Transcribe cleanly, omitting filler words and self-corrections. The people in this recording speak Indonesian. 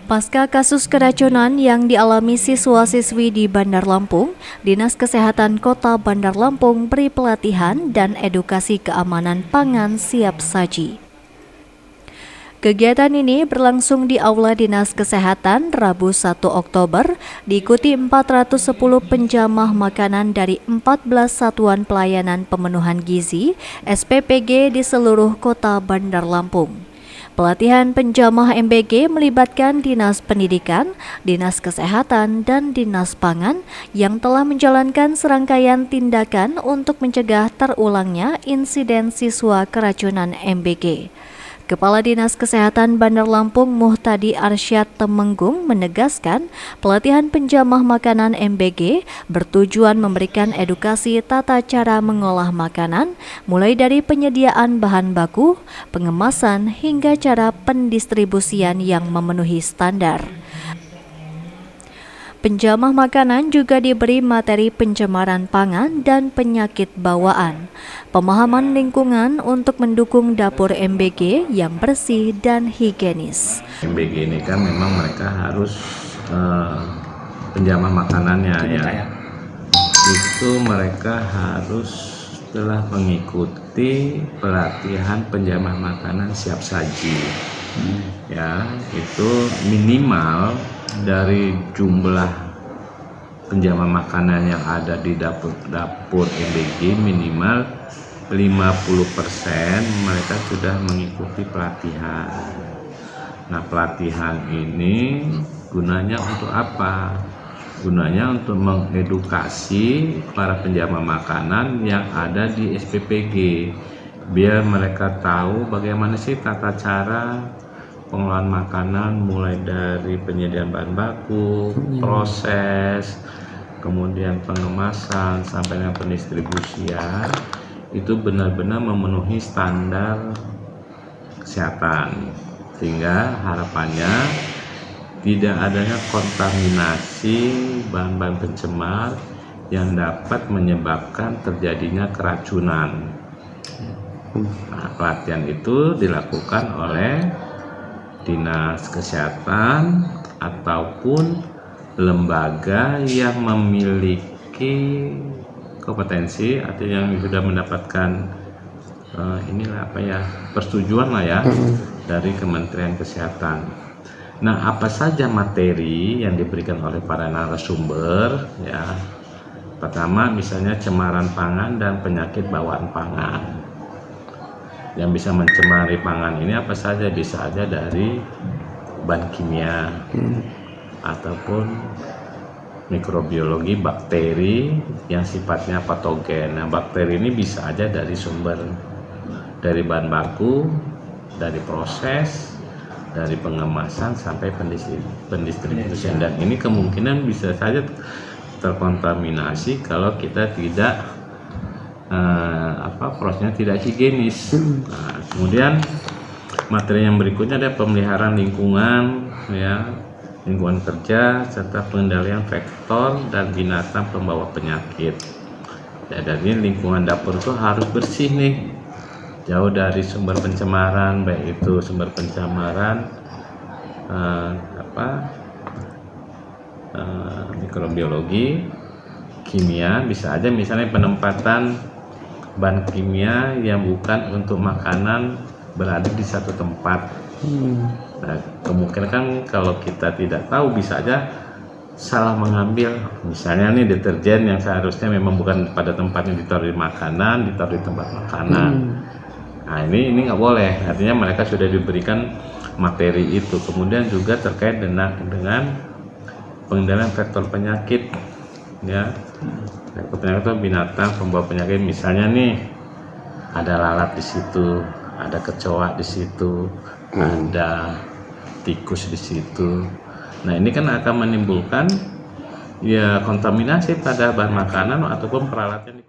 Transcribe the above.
Pasca kasus keracunan yang dialami siswa-siswi di Bandar Lampung, Dinas Kesehatan Kota Bandar Lampung beri pelatihan dan edukasi keamanan pangan siap saji. Kegiatan ini berlangsung di Aula Dinas Kesehatan Rabu 1 Oktober, diikuti 410 penjamah makanan dari 14 satuan pelayanan pemenuhan gizi (SPPG) di seluruh Kota Bandar Lampung. Pelatihan penjamah MBG melibatkan Dinas Pendidikan, Dinas Kesehatan, dan Dinas Pangan yang telah menjalankan serangkaian tindakan untuk mencegah terulangnya insiden siswa keracunan MBG. Kepala Dinas Kesehatan Bandar Lampung Muhtadi Arsyad Temenggung menegaskan pelatihan penjamah makanan MBG bertujuan memberikan edukasi tata cara mengolah makanan, mulai dari penyediaan bahan baku, pengemasan, hingga cara pendistribusian yang memenuhi standar. Penjamah makanan juga diberi materi pencemaran pangan dan penyakit bawaan, pemahaman lingkungan untuk mendukung dapur MBG yang bersih dan higienis. MBG ini kan memang mereka harus penjamah makanannya ya. Itu mereka harus telah mengikuti pelatihan penjamah makanan siap saji. Ya, itu minimal dari jumlah penjamah makanan yang ada di dapur MBG minimal 50% mereka sudah mengikuti pelatihan. Nah, pelatihan ini gunanya untuk apa? Gunanya untuk mengedukasi para penjamah makanan yang ada di SPPG, biar mereka tahu bagaimana sih tata cara pengolahan makanan, mulai dari penyediaan bahan baku, proses, kemudian pengemasan sampai dengan pendistribusian, itu benar-benar memenuhi standar kesehatan, sehingga harapannya tidak adanya kontaminasi bahan-bahan pencemar yang dapat menyebabkan terjadinya keracunan. Nah, pelatihan itu dilakukan oleh Dinas Kesehatan ataupun lembaga yang memiliki kompetensi, artinya yang sudah mendapatkan persetujuan dari Kementerian Kesehatan. Nah, apa saja materi yang diberikan oleh para narasumber ya? Pertama, misalnya cemaran pangan dan penyakit bawaan pangan. Yang bisa mencemari pangan ini apa saja? Bisa aja dari bahan kimia ataupun mikrobiologi bakteri yang sifatnya patogen. Nah, bakteri ini bisa aja dari sumber, dari bahan baku, dari proses, dari pengemasan sampai pendistribusian, dan ini kemungkinan bisa saja terkontaminasi kalau kita tidak prosesnya tidak higienis. Nah, kemudian materi yang berikutnya ada pemeliharaan lingkungan ya, lingkungan kerja serta pengendalian vektor dan binatang pembawa penyakit. Ya, dari lingkungan dapur itu harus bersih nih, jauh dari sumber pencemaran, baik itu sumber pencemaran mikrobiologi, kimia, bisa aja misalnya penempatan bahan kimia yang bukan untuk makanan berada di satu tempat. Nah, kemungkinan kan kalau kita tidak tahu bisa aja salah mengambil, misalnya nih deterjen yang seharusnya memang bukan pada tempatnya ditaruh di makanan, ditaruh di tempat makanan. Nah, ini nggak boleh, artinya mereka sudah diberikan materi itu. Kemudian juga terkait dengan pengendalian vektor penyakit ya. Penyakit itu binatang pembawa penyakit, misalnya nih ada lalat di situ, ada kecoa di situ, ada tikus di situ. Nah, ini kan akan menimbulkan ya kontaminasi pada bahan makanan ataupun peralatan.